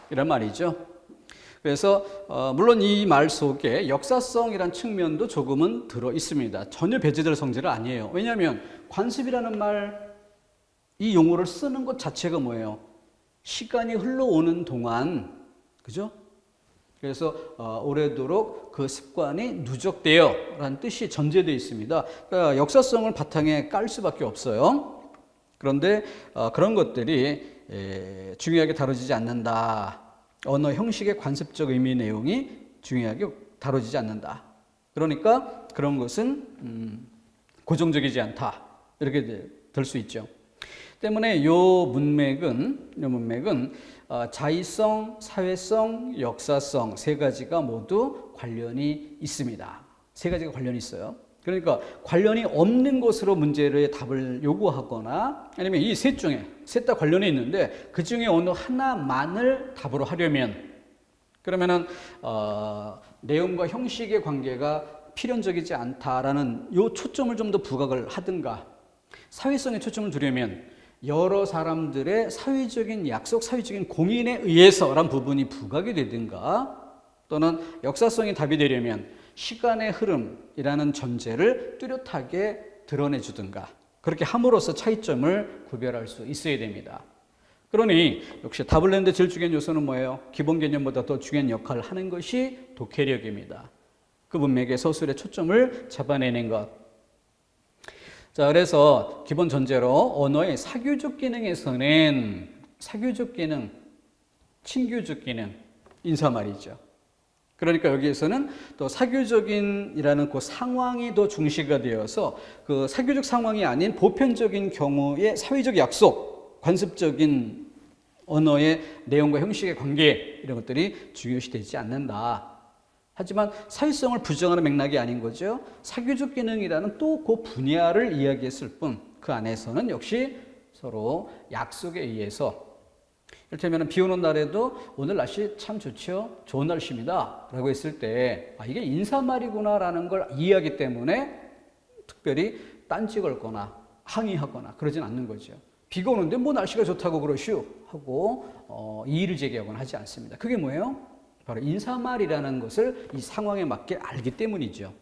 이란 말이죠. 그래서 물론 이 말 속에 역사성이란 측면도 조금은 들어 있습니다. 전혀 배제될 성질은 아니에요. 왜냐하면 관습이라는 말, 이 용어를 쓰는 것 자체가 뭐예요? 시간이 흘러오는 동안, 그죠? 그래서 오래도록 그 습관이 누적되어 라는 뜻이 전제되어 있습니다. 그러니까 역사성을 바탕에 깔 수밖에 없어요. 그런데 그런 것들이 중요하게 다뤄지지 않는다. 언어 형식의 관습적 의미 내용이 중요하게 다뤄지지 않는다. 그러니까 그런 것은 고정적이지 않다. 이렇게 될 수 있죠. 때문에 이 문맥은 자의성, 사회성, 역사성 세 가지가 모두 관련이 있습니다. 세 가지가 관련이 있어요. 그러니까 관련이 없는 것으로 문제의 답을 요구하거나 아니면 이 셋 중에 셋 다 관련이 있는데 그 중에 어느 하나만을 답으로 하려면 그러면은 내용과 형식의 관계가 필연적이지 않다라는 요 초점을 좀 더 부각을 하든가 사회성에 초점을 두려면 여러 사람들의 사회적인 약속, 사회적인 공인에 의해서란 부분이 부각이 되든가 또는 역사성이 답이 되려면 시간의 흐름이라는 전제를 뚜렷하게 드러내주든가 그렇게 함으로써 차이점을 구별할 수 있어야 됩니다. 그러니 역시 답을 내는데 제일 중요한 요소는 뭐예요? 기본 개념보다 더 중요한 역할을 하는 것이 독해력입니다. 그 문맥의 서술의 초점을 잡아내는 것. 자, 그래서 기본 전제로 언어의 사교적 기능에서는 사교적 기능, 친교적 기능, 인사말이죠. 그러니까 여기에서는 또 사교적인이라는 그 상황이 더 중시가 되어서 그 사교적 상황이 아닌 보편적인 경우의 사회적 약속, 관습적인 언어의 내용과 형식의 관계 이런 것들이 중요시 되지 않는다. 하지만 사회성을 부정하는 맥락이 아닌 거죠. 사교적 기능이라는 또 그 분야를 이야기했을 뿐 그 안에서는 역시 서로 약속에 의해서 이를테면 비 오는 날에도 오늘 날씨 참 좋죠. 좋은 날씨입니다. 라고 했을 때 이게 인사말이구나 라는 걸 이해하기 때문에 특별히 딴지 걸거나 항의하거나 그러진 않는 거죠. 비가 오는데 뭐 날씨가 좋다고 그러시오 하고 이의를 제기하거나 하지 않습니다. 그게 뭐예요? 바로 인사말이라는 것을 이 상황에 맞게 알기 때문이죠.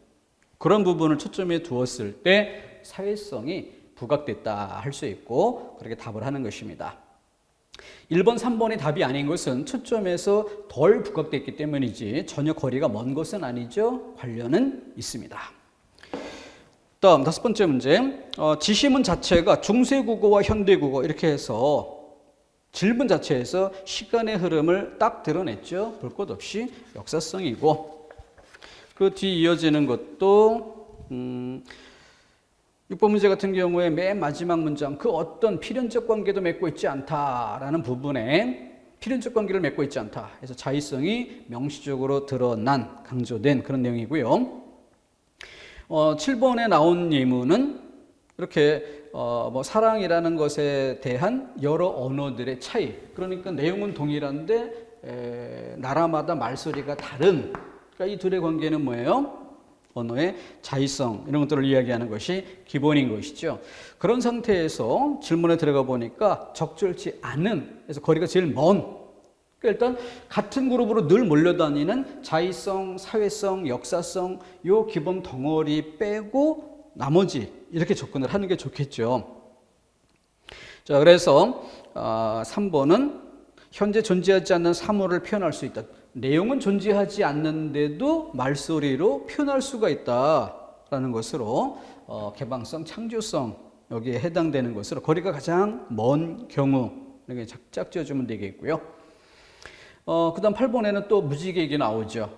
그런 부분을 초점에 두었을 때 사회성이 부각됐다 할 수 있고 그렇게 답을 하는 것입니다. 1번, 3번이 답이 아닌 것은 초점에서 덜 부각됐기 때문이지 전혀 거리가 먼 것은 아니죠. 관련은 있습니다. 다음 5번째 문제. 지시문 자체가 중세국어와 현대국어 이렇게 해서 질문 자체에서 시간의 흐름을 딱 드러냈죠. 볼 것 없이 역사성이고 그 뒤 이어지는 것도 6번 문제 같은 경우에 맨 마지막 문장 그 어떤 필연적 관계도 맺고 있지 않다라는 부분에 필연적 관계를 맺고 있지 않다. 그래서 자의성이 명시적으로 드러난 강조된 그런 내용이고요. 7번에 나온 예문은 이렇게 뭐 사랑이라는 것에 대한 여러 언어들의 차이. 그러니까 내용은 동일한데 나라마다 말소리가 다른. 그러니까 이 둘의 관계는 뭐예요? 언어의 자의성 이런 것들을 이야기하는 것이 기본인 것이죠. 그런 상태에서 질문에 들어가 보니까 적절치 않은 그래서 거리가 제일 먼 그러니까 일단 같은 그룹으로 늘 몰려다니는 자의성, 사회성, 역사성 요 기본 덩어리 빼고 나머지 이렇게 접근을 하는 게 좋겠죠. 자, 그래서 3번은 현재 존재하지 않는 사물을 표현할 수 있다. 내용은 존재하지 않는데도 말소리로 표현할 수가 있다라는 것으로 개방성, 창조성 여기에 해당되는 것으로 거리가 가장 먼 경우 이렇게 짝짝 지어주면 되겠고요. 그 다음 8번에는 또 무지개 얘기 나오죠.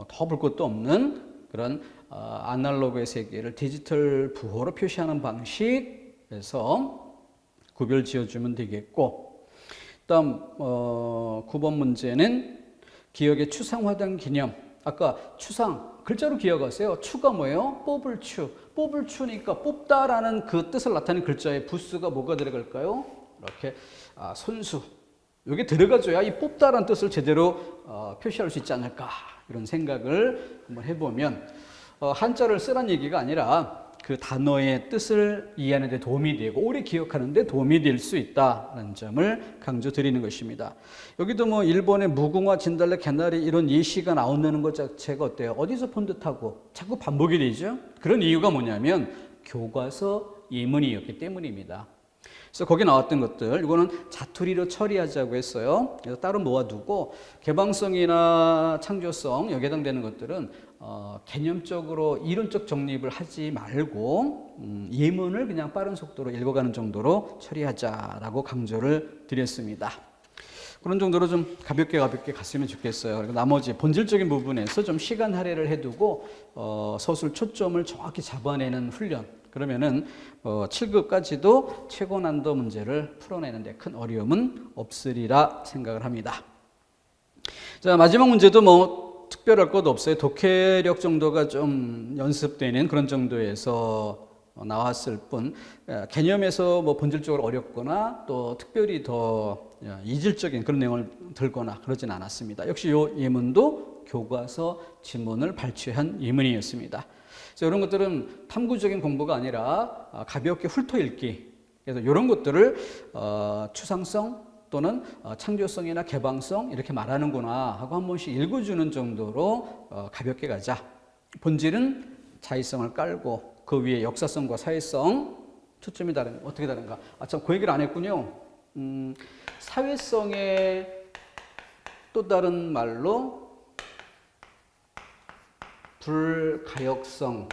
더 볼 것도 없는 그런 아날로그의 세계를 디지털 부호로 표시하는 방식에서 구별 지어주면 되겠고 다음 9번 문제는 기억의 추상화된 개념. 아까 추상 글자로 기억하세요. 추가 뭐예요? 뽑을 추. 뽑을 추니까 뽑다라는 그 뜻을 나타내는 글자에 부수가 뭐가 들어갈까요? 이렇게 손수. 여기 들어가줘야 이 뽑다라는 뜻을 제대로 표시할 수 있지 않을까 이런 생각을 한번 해보면 한자를 쓰란 얘기가 아니라 그 단어의 뜻을 이해하는 데 도움이 되고 오래 기억하는 데 도움이 될 수 있다는 점을 강조드리는 것입니다. 여기도 뭐 일본의 무궁화, 진달래, 개나리 이런 예시가 나오는 것 자체가 어때요? 어디서 본 듯하고 자꾸 반복이 되죠? 그런 이유가 뭐냐면 교과서 예문이었기 때문입니다. 그래서 거기 나왔던 것들 이거는 자투리로 처리하자고 했어요. 그래서 따로 모아두고 개방성이나 창조성 여기에 해당되는 것들은 개념적으로 이론적 정립을 하지 말고 예문을 그냥 빠른 속도로 읽어가는 정도로 처리하자라고 강조를 드렸습니다. 그런 정도로 좀 가볍게 갔으면 좋겠어요. 그리고 나머지 본질적인 부분에서 좀 시간 할애를 해두고 서술 초점을 정확히 잡아내는 훈련. 그러면은 7급까지도 최고 난도 문제를 풀어내는데 큰 어려움은 없으리라 생각을 합니다. 자, 마지막 문제도 뭐 특별할 것 없어요. 독해력 정도가 좀 연습되는 그런 정도에서 나왔을 뿐 개념에서 뭐 본질적으로 어렵거나 또 특별히 더 이질적인 그런 내용을 들거나 그러진 않았습니다. 역시 이 예문도 교과서 지문을 발췌한 예문이었습니다. 그래서 이런 것들은 탐구적인 공부가 아니라 가볍게 훑어읽기. 그래서 이런 것들을 추상성 또는 창조성이나 개방성 이렇게 말하는구나 하고 한 번씩 읽어주는 정도로 가볍게 가자. 본질은 자의성을 깔고 그 위에 역사성과 사회성 초점이 다른 어떻게 다른가? 참 그 얘기를 안 했군요. 사회성의 또 다른 말로 불가역성,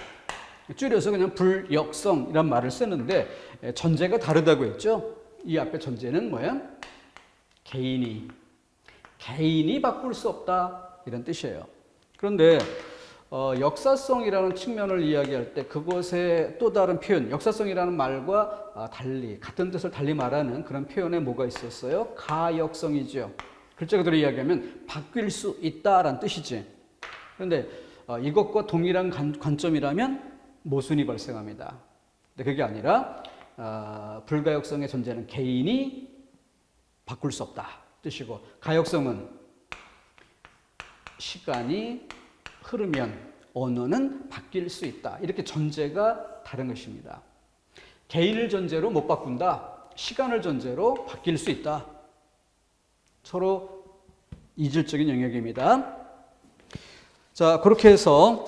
줄여서 그냥 불역성이란 말을 쓰는데 전제가 다르다고 했죠. 이 앞에 전제는 뭐야? 개인이 바꿀 수 없다 이런 뜻이에요. 그런데 역사성이라는 측면을 이야기할 때 그것의 또 다른 표현, 역사성이라는 말과 달리 같은 뜻을 달리 말하는 그런 표현에 뭐가 있었어요? 가역성이죠. 글자 그대로 이야기하면 바뀔 수 있다라는 뜻이지. 그런데 이것과 동일한 관점이라면 모순이 발생합니다. 근데 그게 아니라 불가역성의 존재는 개인이 바꿀 수 없다 뜻이고, 가역성은 시간이 흐르면 언어는 바뀔 수 있다. 이렇게 전제가 다른 것입니다. 개인을 전제로 못 바꾼다. 시간을 전제로 바뀔 수 있다. 서로 이질적인 영역입니다. 자, 그렇게 해서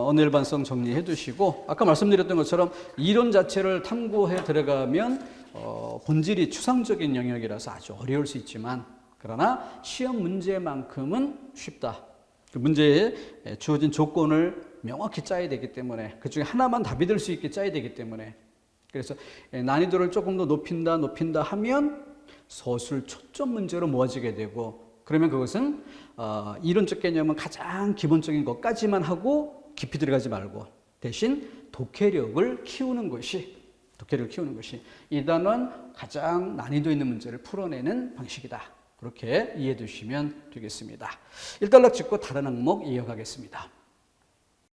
언어 일반성 정리해 두시고, 아까 말씀드렸던 것처럼 이론 자체를 탐구해 들어가면 본질이 추상적인 영역이라서 아주 어려울 수 있지만, 그러나 시험 문제만큼은 쉽다. 그 문제에 주어진 조건을 명확히 짜야 되기 때문에, 그 중에 하나만 답이 될 수 있게 짜야 되기 때문에, 그래서 난이도를 조금 더 높인다 하면 서술 초점 문제로 모아지게 되고, 그러면 그것은 이론적 개념은 가장 기본적인 것까지만 하고 깊이 들어가지 말고 대신 독해력을 키우는 것이 이 단원 가장 난이도 있는 문제를 풀어내는 방식이다. 그렇게 이해해 두시면 되겠습니다. 1단락 짚고 다른 항목 이어가겠습니다.